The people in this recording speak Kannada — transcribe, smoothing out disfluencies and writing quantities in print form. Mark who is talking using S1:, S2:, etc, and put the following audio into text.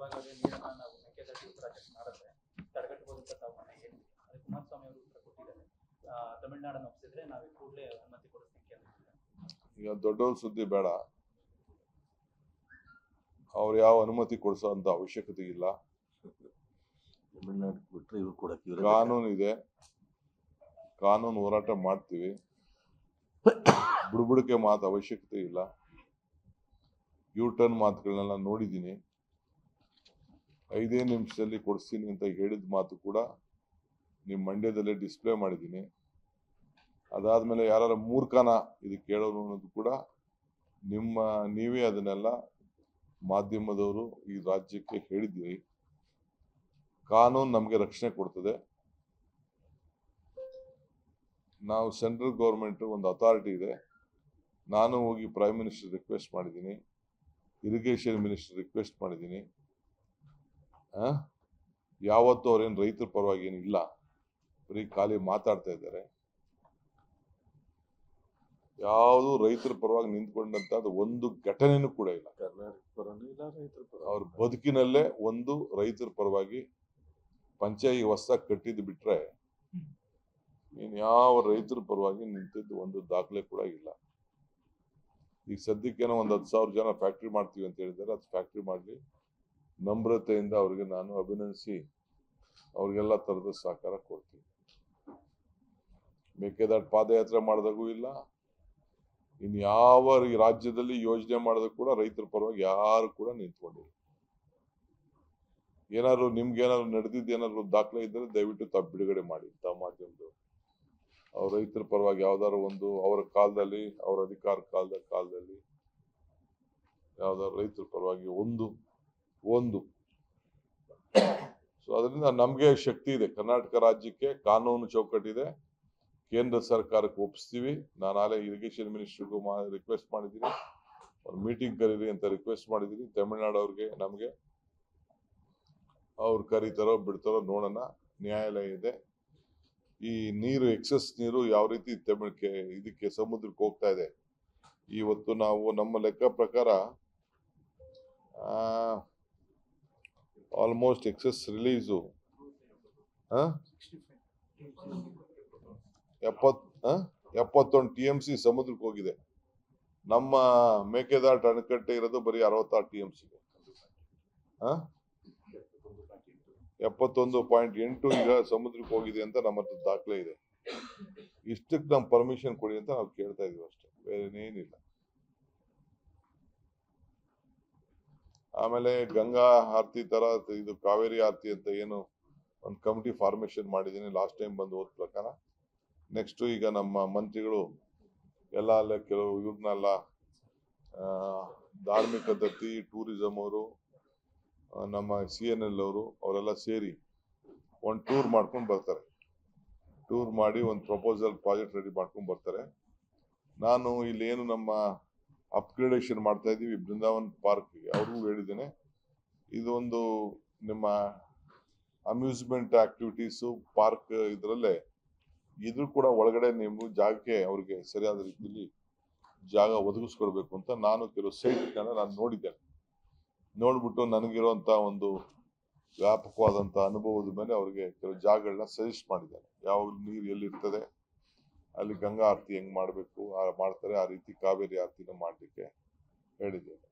S1: ತಡವಾಗಿ ನೀರನ್ನ ನಾವು ಮೇಕೆದಾಟು ಪ್ರಾಜೆಕ್ಟ್ ಮಾಡಿದ್ರೆ ತಡೆಗಟ್ಟಬಹುದು ಅಂತ ತಾವು ಮನೆ ಹೇಳಿದ್ವಿ. ಅದಕ್ಕೆ ಕುಮಾರಸ್ವಾಮಿ ಅವರು ಉತ್ತರ ಕೊಟ್ಟಿದ್ದಾರೆ. ತಮಿಳುನಾಡನ್ನು ಒಪ್ಪಿಸಿದ್ರೆ ನಾವು ಕೂಡಲೇ ಅನುಮತಿ ಕೊಡಿಸ್ಲಿಕ್ಕೆ
S2: ಈಗ ದೊಡ್ಡವ್ರ ಸುದ್ದಿ ಬೇಡ. ಅವ್ರು ಯಾವ ಅನುಮತಿ ಕೊಡಿಸೋಂತ ಅವಶ್ಯಕತೆ ಇಲ್ಲ.
S3: ತಮಿಳ್ನಾಡು ಬಿಟ್ಟರೆ ಇವ್ರು ಕೊಡಕ್ಕೆ
S2: ಕಾನೂನು ಇದೆ, ಕಾನೂನು ಹೋರಾಟ ಮಾಡ್ತೀವಿ. ಬುಡಬುಡಕೆ ಮಾತು ಅವಶ್ಯಕತೆ ಇಲ್ಲ. ಯೂ-ಟರ್ನ್ ಮಾತುಗಳನ್ನೆಲ್ಲ ನೋಡಿದ್ದೀನಿ. 5 ನಿಮಿಷದಲ್ಲಿ ಕೊಡಿಸ್ತೀನಿ ಅಂತ ಹೇಳಿದ ಮಾತು ಕೂಡ ನಿಮ್ಮ ಮಂಡ್ಯದಲ್ಲೇ ಡಿಸ್ಪ್ಲೇ ಮಾಡಿದ್ದೀನಿ. ಅದಾದ್ಮೇಲೆ ಯಾರ ಮೂರ್ಖನ ಇದು ಕೇಳೋರು ಅನ್ನೋದು ಕೂಡ ನೀವೇ ಅದನ್ನೆಲ್ಲ ಮಾಧ್ಯಮದವರು ಈ ರಾಜ್ಯಕ್ಕೆ ಹೇಳಿದ್ದೀರಿ. ಕಾನೂನು ನಮಗೆ ರಕ್ಷಣೆ ಕೊಡ್ತದೆ. ನಾವು ಸೆಂಟ್ರಲ್ ಗೌರ್ಮೆಂಟ್ ಒಂದು ಅಥಾರಿಟಿ ಇದೆ. ನಾನು ಹೋಗಿ ಪ್ರೈಮ್ ಮಿನಿಸ್ಟರ್ ರಿಕ್ವೆಸ್ಟ್ ಮಾಡಿದ್ದೀನಿ, ಇರಿಗೇಷನ್ ಮಿನಿಸ್ಟರ್ ರಿಕ್ವೆಸ್ಟ್ ಮಾಡಿದ್ದೀನಿ. ಯಾವತ್ತೂ ಅವ್ರೇನು ರೈತರ ಪರವಾಗಿ ಏನು ಇಲ್ಲ, ಬರೀ ಖಾಲಿ ಮಾತಾಡ್ತಾ ಇದ್ದಾರೆ. ಯಾವುದು ರೈತರ ಪರವಾಗಿ ನಿಂತ್ಕೊಂಡಂತ ಒಂದು ಘಟನೆನೂ ಕೂಡ ಇಲ್ಲ.
S3: ಕರ್ನಾಟಕ ಪರನೂ ಇಲ್ಲ, ರೈತರ ಪರ
S2: ಅವ್ರ ಬದುಕಿನಲ್ಲೇ ಒಂದು ರೈತರ ಪರವಾಗಿ ಪಂಚಾಯಿತಿ ಹೊಸದಾಗಿ ಕಟ್ಟಿದ್ದು ಬಿಟ್ರೆ ಇನ್ ಯಾವ ರೈತರ ಪರವಾಗಿ ನಿಂತಿದ್ದು ಒಂದು ದಾಖಲೆ ಕೂಡ ಇಲ್ಲ. ಈಗ ಸದ್ಯಕ್ಕೇನೋ ಒಂದು 10,000 ಜನ ಫ್ಯಾಕ್ಟ್ರಿ ಮಾಡ್ತೀವಿ ಅಂತ ಹೇಳಿದ್ದಾರೆ. ಅದು ಫ್ಯಾಕ್ಟ್ರಿ ಮಾಡಲಿ. ನಮ್ರತೆಯಿಂದ ಅವ್ರಿಗೆ ನಾನು ಅಭಿನಂದಿಸಿ ಅವ್ರಿಗೆಲ್ಲ ತರದ ಸಹಕಾರ ಕೊಡ್ತೀನಿ. ಮೇಕೆದಾಟು ಪಾದಯಾತ್ರೆ ಮಾಡಿದಾಗೂ ಇಲ್ಲ, ಇನ್ ಯಾವ ಈ ರಾಜ್ಯದಲ್ಲಿ ಯೋಜನೆ ಮಾಡಿದಾಗ ಕೂಡ ರೈತರ ಪರವಾಗಿ ಯಾರು ಕೂಡ ನಿಂತ್ಕೊಂಡಿಲ್ಲ. ಏನಾದ್ರು ನಿಮ್ಗೇನಾದ್ರು ನಡೆದಿದ್ದು ಏನಾದ್ರು ದಾಖಲೆ ಇದ್ದರೆ ದಯವಿಟ್ಟು ತಾವು ಬಿಡುಗಡೆ ಮಾಡಿ. ತಾವು ಮಾಧ್ಯಮದವರು ಅವ್ರ ರೈತರ ಪರವಾಗಿ ಯಾವ್ದಾದ್ರು ಒಂದು ಅವರ ಕಾಲದಲ್ಲಿ, ಅವರ ಅಧಿಕಾರ ಕಾಲದಲ್ಲಿ ಯಾವ್ದಾದ್ರು ರೈತರ ಪರವಾಗಿ ಒಂದು ಸೊ ಅದರಿಂದ ನಮ್ಗೆ ಶಕ್ತಿ ಇದೆ. ಕರ್ನಾಟಕ ರಾಜ್ಯಕ್ಕೆ ಕಾನೂನು ಚೌಕಟ್ಟಿದೆ. ಕೇಂದ್ರ ಸರ್ಕಾರಕ್ಕೆ ಒಪ್ಪಿಸ್ತೀವಿ. ನಾನು ಆಲೇ ಇರಿಗೇಷನ್ ಮಿನಿಸ್ಟರ್ಗೂ ರಿಕ್ವೆಸ್ಟ್ ಮಾಡಿದ್ದೀನಿ, ಒಂದು ಮೀಟಿಂಗ್ ಕರೀರಿ ಅಂತ ರಿಕ್ವೆಸ್ಟ್ ಮಾಡಿದ್ದೀನಿ. ತಮಿಳ್ನಾಡು ಅವ್ರಿಗೆ ನಮಗೆ ಅವ್ರು ಕರೀತಾರೋ ಬಿಡ್ತಾರೋ ನೋಡೋಣ. ನ್ಯಾಯಾಲಯ ಇದೆ. ಈ ನೀರು ಎಕ್ಸಸ್ ನೀರು ಯಾವ ರೀತಿ ಇದಕ್ಕೆ ಸಮುದ್ರಕ್ಕೆ ಹೋಗ್ತಾ ಇದೆ. ಇವತ್ತು ನಾವು ನಮ್ಮ ಲೆಕ್ಕ ಪ್ರಕಾರ ಆಲ್ಮೋಸ್ಟ್ ಎಕ್ಸಸ್ ರಿಲೀಸು 71 TMC ಸಮುದ್ರಕ್ಕೆ ಹೋಗಿದೆ. ನಮ್ಮ ಮೇಕೆದಾಟು ಅಣೆಕಟ್ಟೆ ಇರೋದು ಬರೀ 66 TMC. 71.8 ಈಗ ಸಮುದ್ರಕ್ಕೆ ಹೋಗಿದೆ ಅಂತ ನಮ್ಮ ಹತ್ರ ದಾಖಲೆ ಇದೆ. ಇಷ್ಟಕ್ಕೆ ನಮ್ ಪರ್ಮಿಷನ್ ಕೊಡಿ ಅಂತ ನಾವು ಕೇಳ್ತಾ ಇದೀವಿ ಅಷ್ಟೇ, ಬೇರೆನೇನಿಲ್ಲ. ಆಮೇಲೆ ಗಂಗಾ ಆರತಿ ತರ ಇದು ಕಾವೇರಿ ಆರತಿ ಅಂತ ಏನು ಒಂದು ಕಮಿಟಿ ಫಾರ್ಮೇಶನ್ ಮಾಡಿದ್ದೀನಿ ಲಾಸ್ಟ್ ಟೈಮ್ ಬಂದು ಹೋದ ಪ್ರಕಾರ. ನೆಕ್ಸ್ಟ್ ಈಗ ನಮ್ಮ ಮಂತ್ರಿಗಳು ಎಲ್ಲ ಅಲ್ಲೇ ಕೆಲವು ಇವ್ರನ್ನೆಲ್ಲ ಧಾರ್ಮಿಕ ದತ್ತಿ, ಟೂರಿಸಂ ಅವರು, ನಮ್ಮ CNL ಅವರು ಅವರೆಲ್ಲ ಸೇರಿ ಒಂದು ಟೂರ್ ಮಾಡ್ಕೊಂಡು ಬರ್ತಾರೆ. ಟೂರ್ ಮಾಡಿ ಒಂದು ಪ್ರಪೋಸಲ್ ಪ್ರಾಜೆಕ್ಟ್ ರೆಡಿ ಮಾಡ್ಕೊಂಡು ಬರ್ತಾರೆ. ನಾನು ಇಲ್ಲಿ ಏನು ನಮ್ಮ ಅಪ್ಗ್ರೇಡೇಷನ್ ಮಾಡ್ತಾ ಇದೀವಿ ಬೃಂದಾವನ್ ಪಾರ್ಕ್, ಅವ್ರಿಗೂ ಹೇಳಿದ್ದೇನೆ, ಇದೊಂದು ನಿಮ್ಮ ಅಮ್ಯೂಸ್ಮೆಂಟ್ ಆಕ್ಟಿವಿಟೀಸು ಪಾರ್ಕ್ ಇದರಲ್ಲೇ ಇದ್ರ ಕೂಡ ಒಳಗಡೆ ನೀವು ಜಾಗಕ್ಕೆ ಅವ್ರಿಗೆ ಸರಿಯಾದ ರೀತಿಯಲ್ಲಿ ಜಾಗ ಒದಗಿಸ್ಕೊಡ್ಬೇಕು ಅಂತ ನಾನು ಕೆಲವು ಸೈಟ್ಗಳನ್ನ ನಾನು ನೋಡಿದ್ದೇನೆ. ನೋಡ್ಬಿಟ್ಟು ನನಗಿರುವಂತ ಒಂದು ವ್ಯಾಪಕವಾದಂತ ಅನುಭವದ ಮೇಲೆ ಅವ್ರಿಗೆ ಕೆಲವು ಜಾಗಗಳನ್ನ ಸಜೆಸ್ಟ್ ಮಾಡಿದ್ದೇನೆ. ಯಾವಾಗಲೂ ನೀರು ಎಲ್ಲಿರ್ತದೆ ಅಲ್ಲಿ ಗಂಗಾ ಆರತಿ ಹೆಂಗ್ ಮಾಡ್ಬೇಕು ಮಾಡ್ತಾರೆ, ಆ ರೀತಿ ಕಾವೇರಿ ಆರತಿನ ಮಾಡ್ಲಿಕ್ಕೆ ಹೇಳಿದ್ದೇನೆ.